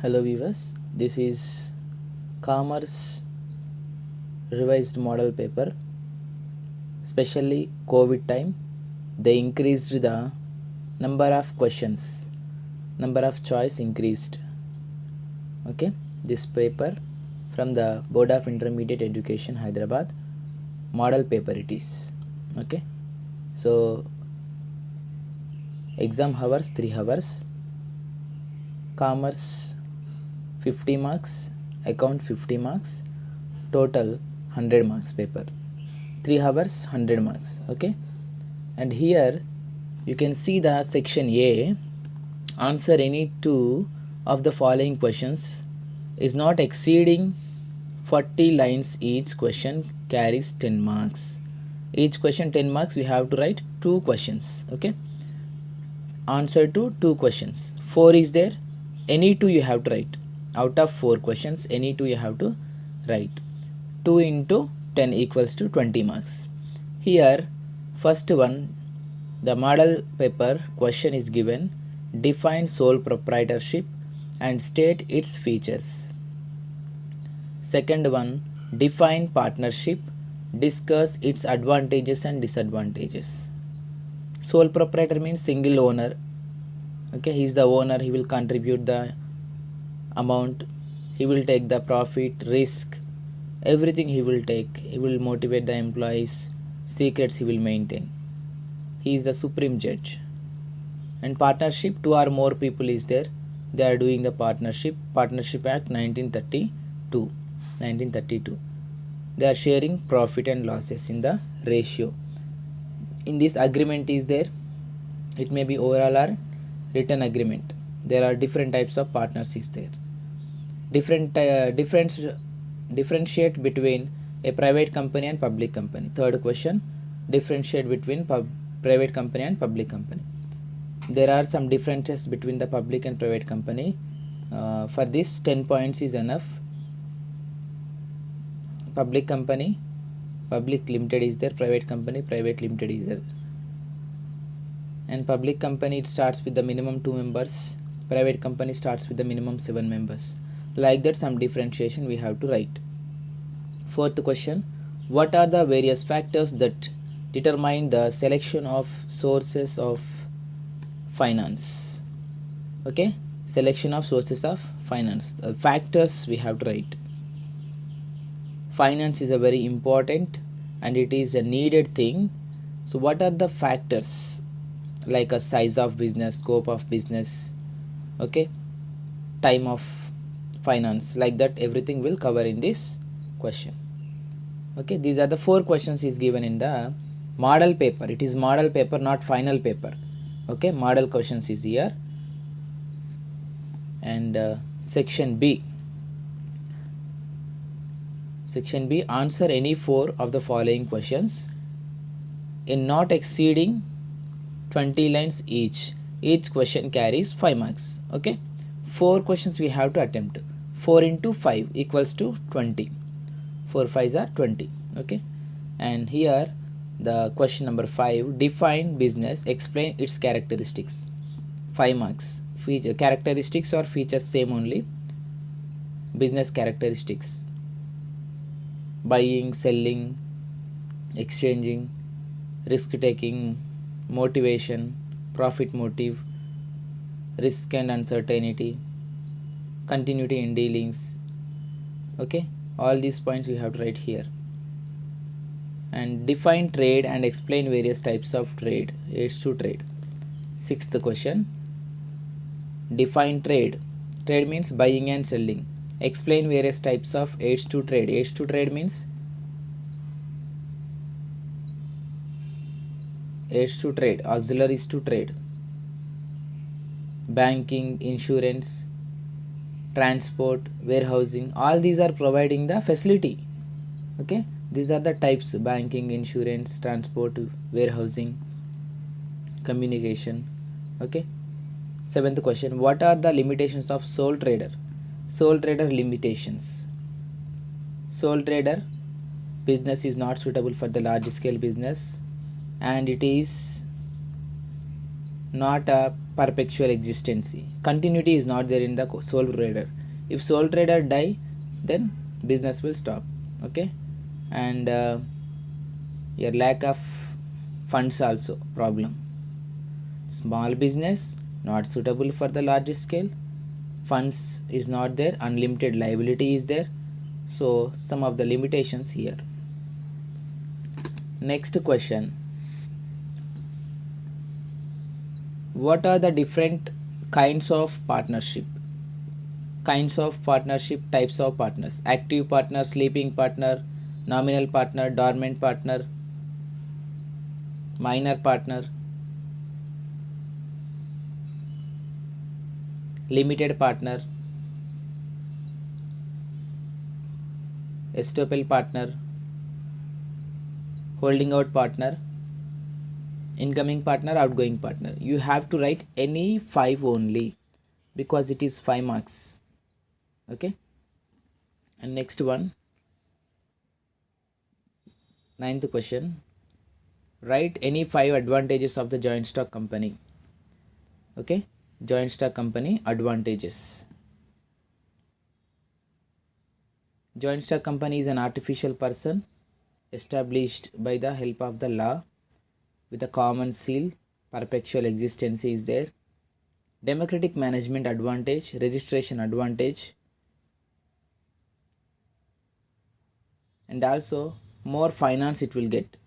Hello viewers, this is Commerce revised model paper. Especially COVID time, they increased the number of questions, number of choice increased. Okay, this paper from the Board of Intermediate Education Hyderabad, model paper it is. Okay, so exam hours 3 hours, commerce 50 marks, account 50 marks, total 100 marks paper. 3 hours 100 marks. Okay, and here you can see the section A, answer any two of the following questions is not exceeding 40 lines. Each question carries 10 marks. Each question 10 marks, we have to write 2 questions. Okay, answer to 2 questions. 4 is there, any 2 you have to write. Out of 4 questions, any 2 you have to write. 2 into 10 equals to 20 marks. Here first one, the model paper question is given, define sole proprietorship and state its features. Second one, define partnership, discuss its advantages and disadvantages. Sole proprietor means single owner. Okay, he is the owner, he will contribute the amount, he will take the profit, risk, everything he will take. He will motivate the employees, secrets he will maintain. He is the supreme judge. And partnership, 2 or more people is there, they are doing the partnership. Partnership Act 1932. They are sharing profit and losses in the ratio. In this agreement is there, it may be oral or written agreement. There are different types of partners is there. Differentiate between a private company and public company. Third question, differentiate between private company and public company. There are some differences between the public and private company. For this 10 points is enough. Public company, public limited is there, private company, private limited is there. And public company, it starts with the minimum 2 members, private company starts with the minimum 7 members. Like that, some differentiation we have to write. Fourth question, what are the various factors that determine the selection of sources of finance? Okay, selection of sources of finance. Factors we have to write. Finance is a very important and it is a needed thing. So what are the factors? Like a size of business, scope of business, okay, time of finance, like that everything will cover in this question. Okay, these are the 4 questions is given in the model paper. It is model paper, not final paper. Okay, model questions is here. And section B, answer any 4 of the following questions in not exceeding 20 lines each. Each question carries 5 marks. Okay, 4 questions we have to attempt. 4 into 5 equals to 20. 4 5s are 20. Okay, and here the question number 5, define business, explain its characteristics. 5 marks. Characteristics or features same only. Business characteristics, buying, selling, exchanging, risk taking, motivation, profit motive, risk and uncertainty, continuity in dealings. Okay, all these points we have to write here. And define trade and explain various types of trade. Aids to trade. Sixth question, define trade. Trade means buying and selling. Explain various types of aids to trade. Aids to trade means aids to trade, auxiliaries to trade, banking, insurance, transport, warehousing, all these are providing the facility. Okay, these are the types: banking, insurance, transport, warehousing, communication. Okay, 7th question, what are the limitations of sole trader? Sole trader limitations. Sole trader business is not suitable for the large scale business and it is not a perpetual existence. Continuity is not there in the sole trader. If sole trader die, then business will stop. Okay, and your lack of funds also problem. Small business not suitable for the large scale. Funds is not there. Unlimited liability is there. So some of the limitations here. Next question. What are the different kinds of partnership? Kinds of partnership, types of partners: active partner, sleeping partner, nominal partner, dormant partner, minor partner, limited partner, estoppel partner, holding out partner, incoming partner, outgoing partner. You have to write any 5 only because it is 5 marks. Okay, and next one, 9th question. Write any 5 advantages of the joint stock company. Okay, joint stock company advantages. Joint stock company is an artificial person established by the help of the law with a common seal. Perpetual existence is there. Democratic management advantage, registration advantage, and also more finance it will get.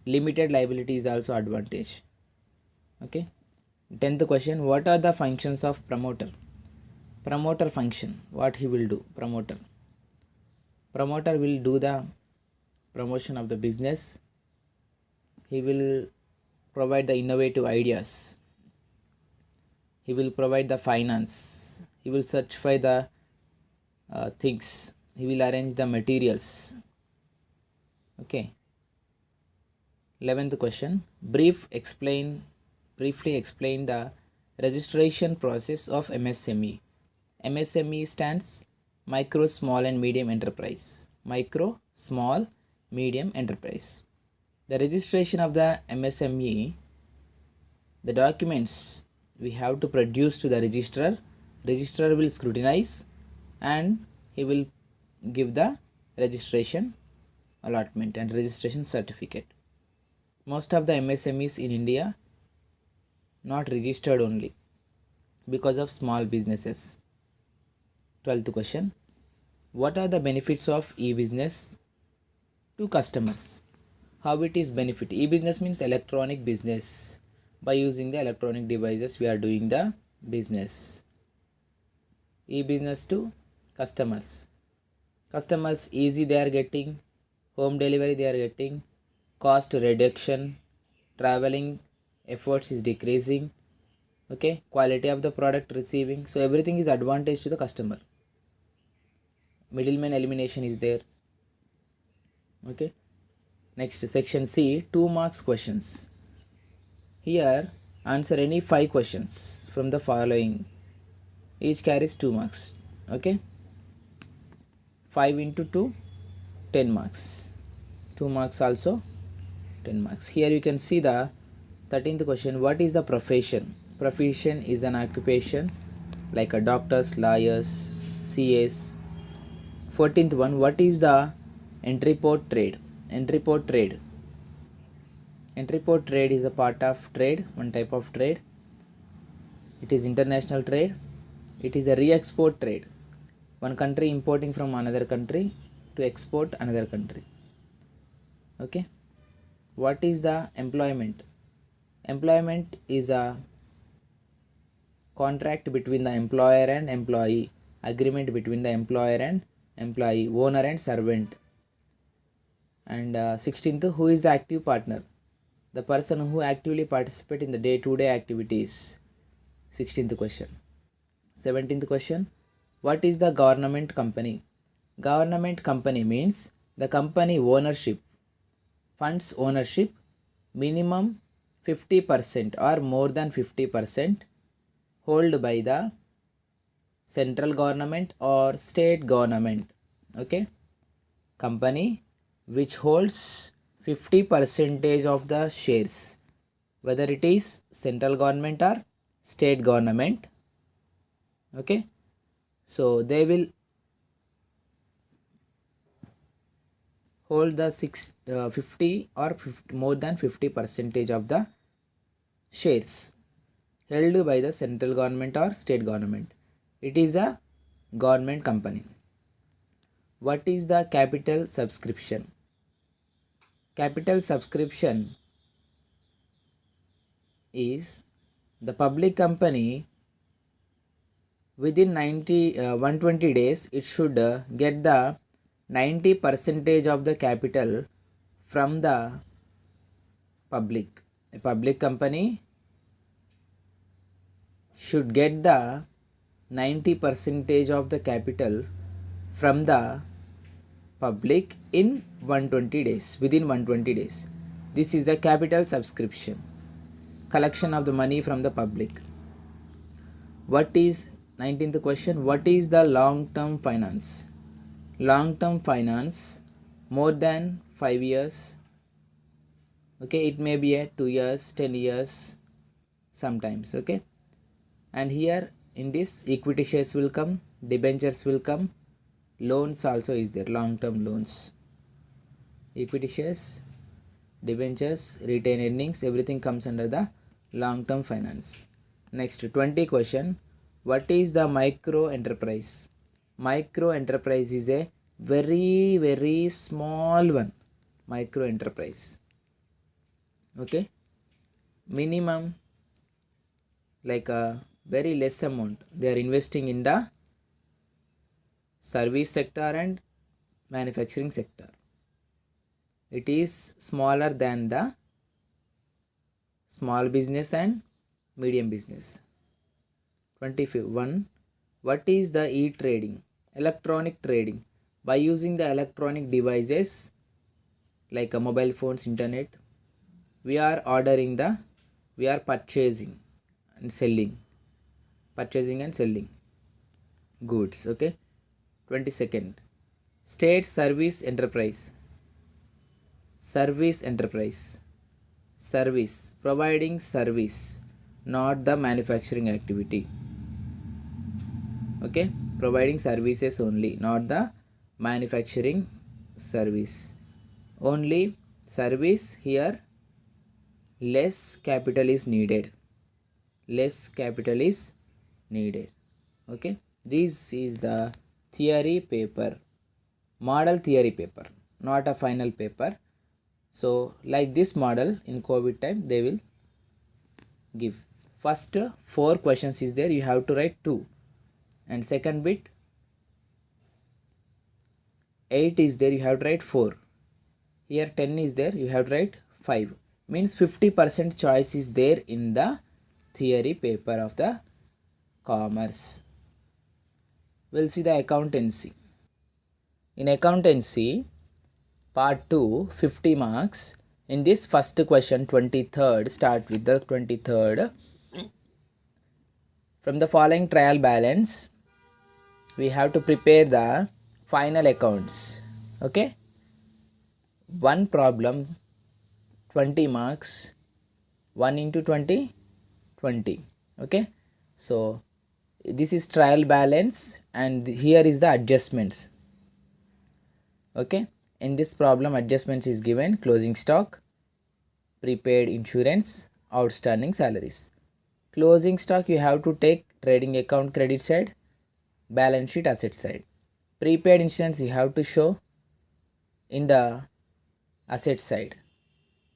Limited liability is also advantage. Okay, 10th question. What are the functions of promoter? Promoter function, what he will do? Promoter will do the promotion of the business. He will provide the innovative ideas. He will provide the finance. He will certify the things. He will arrange the materials. Okay, 11th question. Briefly explain the registration process of MSME. MSME stands micro, small and medium enterprise. Micro, small, medium enterprise. The registration of the MSME, the documents we have to produce to the registrar. Registrar will scrutinize and he will give the registration allotment and registration certificate. Most of the MSMEs in India not registered only because of small businesses. 12th question. What are the benefits of e-business to customers? How it is benefit? E-business means electronic business. By using the electronic devices we are doing the business. E-business to customers. Customers easy they are getting. Home delivery they are getting. Cost reduction. Traveling efforts is decreasing. Okay, quality of the product receiving. So everything is advantage to the customer. Middleman elimination is there. Okay, next section C, 2 marks questions. Here answer any 5 questions from the following. Each carries 2 marks. Okay, 5 into 2, 10 marks. 2 marks also 10 marks. Here you can see the 13th question. What is the profession? Profession is an occupation like a doctors, lawyers, CAs. 14th one. What is the entrepot trade? Entrepot trade. Entrepot trade is a part of trade, one type of trade. It is international trade. It is a re-export trade. One country importing from another country to export another country. Okay. What is the employment? Employment is a contract between the employer and employee. Agreement between the employer and employee, owner and servant. And 16th, who is the active partner? The person who actively participate in the day-to-day activities. 16th question. 17th question. What is the government company? Government company means the company ownership, funds ownership, minimum 50% or more than 50% hold by the central government or state government. Okay, company which holds 50% of the shares whether it is central government or state government. Okay, so they will hold the 50 or 50, more than 50% of the shares held by the central government or state government. It is a government company. What is the capital subscription? Capital subscription is the public company within 120 days it should get the 90% of the capital from the public. A public company should get the 90% of the capital from the public in 120 days, within 120 days. This is a capital subscription, collection of the money from the public. What is 19th question? What is the long term finance? Long term finance, more than 5 years. Okay, it may be a 2 years, 10 years sometimes. Okay, and here in this equity shares will come, debentures will come, loans also is there, long term loans, equity shares, debentures, retained earnings, everything comes under the long term finance. Next 20 question, what is the micro enterprise? Micro enterprise is a very small one, micro enterprise. Okay, minimum like a very less amount they are investing in the service sector and manufacturing sector. It is smaller than the small business and medium business. 21. What is the e-trading? Electronic trading. By using the electronic devices like a mobile phones, internet, we are purchasing and selling goods. Okay, 22nd, state service enterprise. Service, providing service, not the manufacturing activity. Okay, providing services only, not the manufacturing service, only service. Here less capital is needed. Okay, this is the theory paper, model theory paper, not a final paper. So like this model in COVID time they will give. First 4 questions is there, you have to write 2, and second bit 8 is there, you have to write 4. Here 10 is there, you have to write 5. Means 50% choice is there in the theory paper of the commerce. We'll see the accountancy. In accountancy part 2, 50 marks. In this first question, 23rd, start with the 23rd. From the following trial balance, we have to prepare the final accounts. Okay, one problem, 20 marks, 1 into 20, 20. Okay, so this is trial balance and here is the adjustments. Okay, in this problem adjustments is given: closing stock, prepaid insurance, outstanding salaries. Closing stock you have to take trading account credit side, balance sheet asset side. Prepaid insurance you have to show in the asset side,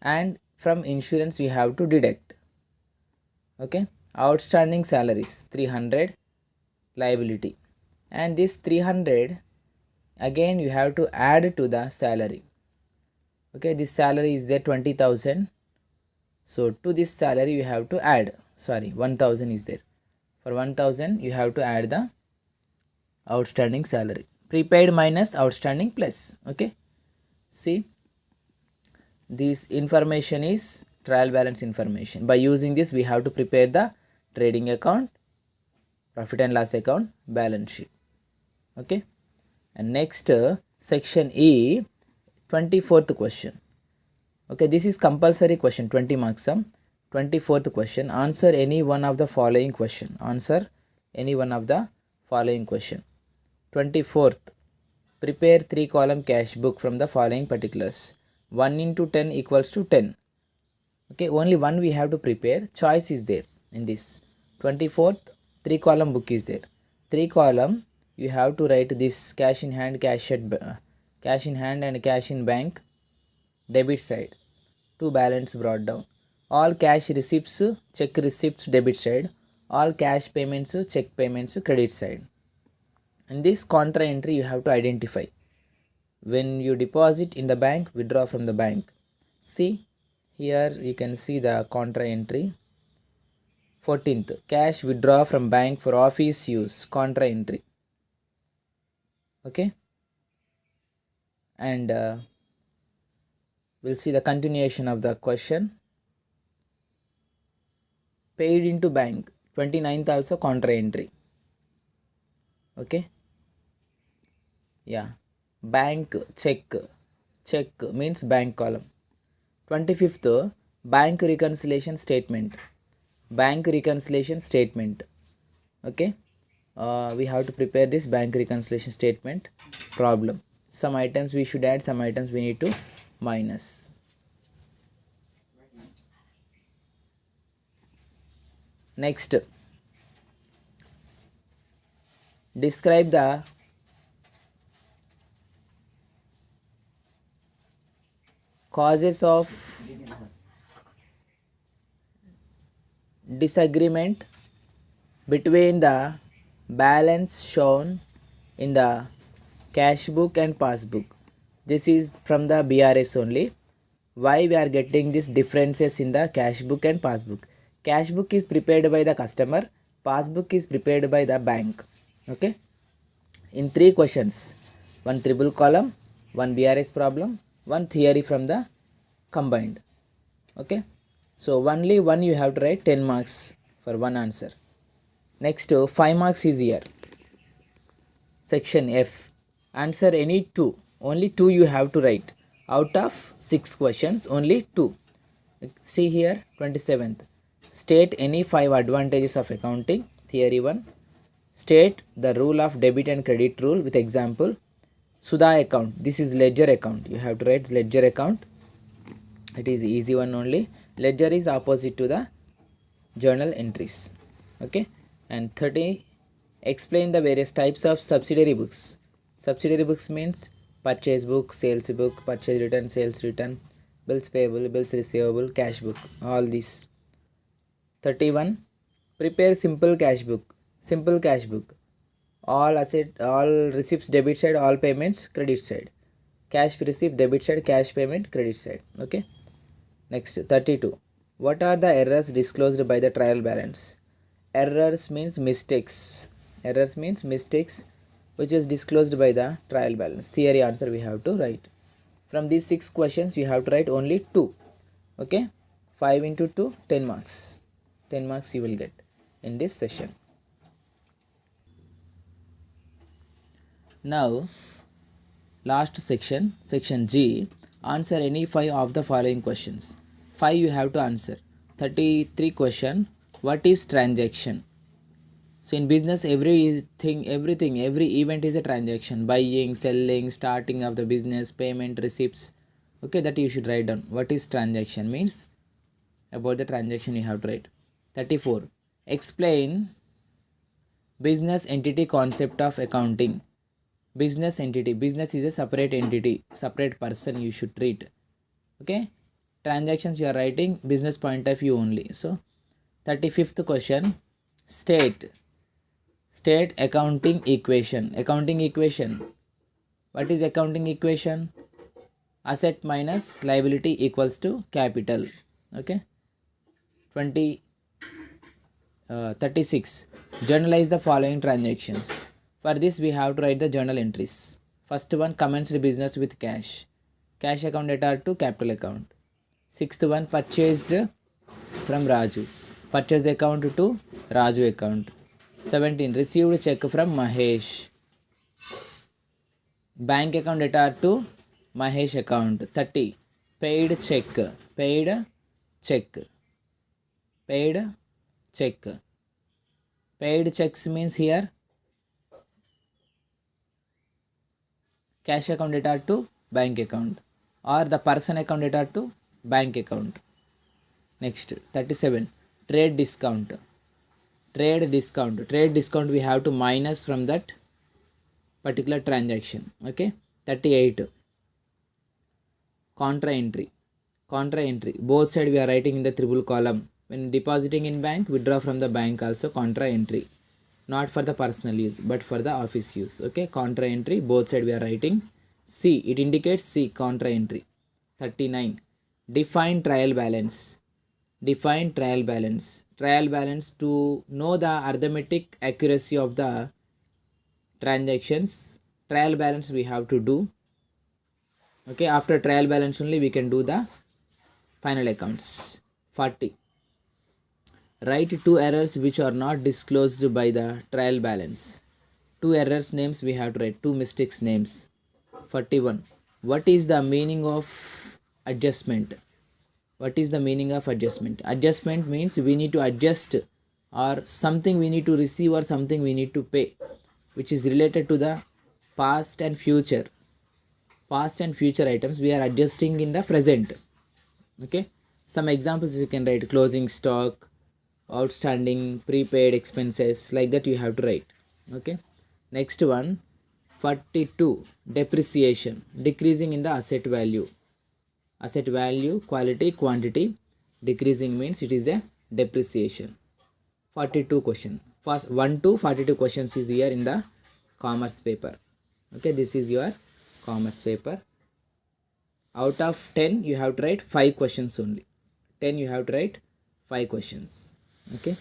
and from insurance we have to deduct. Okay, outstanding salaries 300 liability, and this 300 again you have to add to the salary. Okay, this salary is there 20,000, so to this salary you have to add, 1,000 is there. For 1,000 you have to add the outstanding salary, prepaid minus outstanding plus. Okay, see, this information is trial balance information. By using this we have to prepare the trading account, profit and loss account, balance sheet. Okay, and next section E, 24th question. Okay, this is compulsory question, 20 marks sum. 24th question. Answer any one of the following question. Answer any one of the following question. 24th. Prepare 3-column cash book from the following particulars. 1 into 10 equals to 10. Okay, only one we have to prepare. Choice is there in this. 24th, 3-column book is there. 3-column, you have to write this cash in hand, cash in hand and cash in bank, debit side. 2 balance brought down. All cash receipts, check receipts, debit side. All cash payments, check payments, credit side. In this contra entry, you have to identify. When you deposit in the bank, withdraw from the bank. See, here you can see the contra entry. 14th, cash withdraw from bank for office use, contra entry. Okay, and we'll see the continuation of the question. Paid into bank, 29th also contra entry. Okay, yeah, bank check means bank column. 25th, bank reconciliation statement. Okay, we have to prepare this bank reconciliation statement problem. Some items we should add, some items we need to minus. Next, describe the causes of disagreement between the balance shown in the cash book and passbook. This is from the BRS only. Why we are getting these differences in the cash book and passbook? Cash book is prepared by the customer, passbook is prepared by the bank. Okay, in 3 questions, 1 triple column, 1 BRS problem, 1 theory from the combined. Okay, so only one you have to write, 10 marks for one answer. Next, 5 marks is here. Section F, answer any 2. Only 2 you have to write. Out of 6 questions, only 2. See here, 27th. State any 5 advantages of accounting, theory 1. State the rule of debit and credit rule with example. Sudha account, this is ledger account. You have to write ledger account. It is easy one only. Ledger is opposite to the journal entries. Okay, and 30, explain the various types of subsidiary books. Subsidiary books means purchase book, sales book, purchase return, sales return, bills payable, bills receivable, cash book, all these. 31, prepare simple cash book. Simple cash book, all asset, all receipts debit side, all payments credit side. Cash receipt debit side, cash payment credit side. Okay, next 32, what are the errors disclosed by the trial balance? Errors means mistakes. Errors means mistakes which is disclosed by the trial balance. Theory answer we have to write. From these 6 questions you have to write only 2. Okay, 5 into 2, 10 marks. 10 marks you will get in this session. Now, last section, section G, answer any 5 of the following questions. 5 you have to answer. 33 question, what is transaction? So in business, every event is a transaction. Buying, selling, starting of the business, payment, receipts. Okay, that you should write down. What is transaction means? About the transaction you have to write. 34, explain business entity concept of accounting. Business entity, business is a separate entity, separate person you should treat. Okay, transactions you are writing business point of view only. So 35th question, state accounting equation. Accounting equation, what is accounting equation? Asset minus liability equals to capital. Okay, 36, journalize the following transactions. For this we have to write the journal entries. First one, commenced business with cash. Cash account debtor to capital account. 6th one, purchased from Raju. Purchase account to Raju account. 17, received check from Mahesh. Bank account debtor to Mahesh account. 30, paid check. paid check. Paid checks means here cash account data to bank account or the person account data to bank account. Next 37, trade discount. Trade discount we have to minus from that particular transaction. Okay. 38, contra entry. Both side we are writing in the triple column. When depositing in bank, withdraw from the bank also contra entry, not for the personal use but for the office use. Okay, contra entry both side we are writing. C, it indicates C, contra entry. 39, define trial balance. Trial balance to know the arithmetic accuracy of the transactions. Trial balance we have to do. Okay, after trial balance only we can do the final accounts. 40, write two errors which are not disclosed by the trial balance. Two errors names we have to write, two mistakes names. 41, what is the meaning of adjustment? Adjustment means we need to adjust or something we need to receive or something we need to pay, which is related to the past and future items we are adjusting in the present. Okay, some examples you can write: closing stock, outstanding, prepaid expenses, like that you have to write. Okay, next one, 42, depreciation, decreasing in the asset value, quality, quantity, decreasing means it is a depreciation. 42 question, first 1 to 42 questions is here in the commerce paper. Okay, this is your commerce paper. Out of 10 you have to write 5 questions only. 10 you have to write 5 questions. Okay.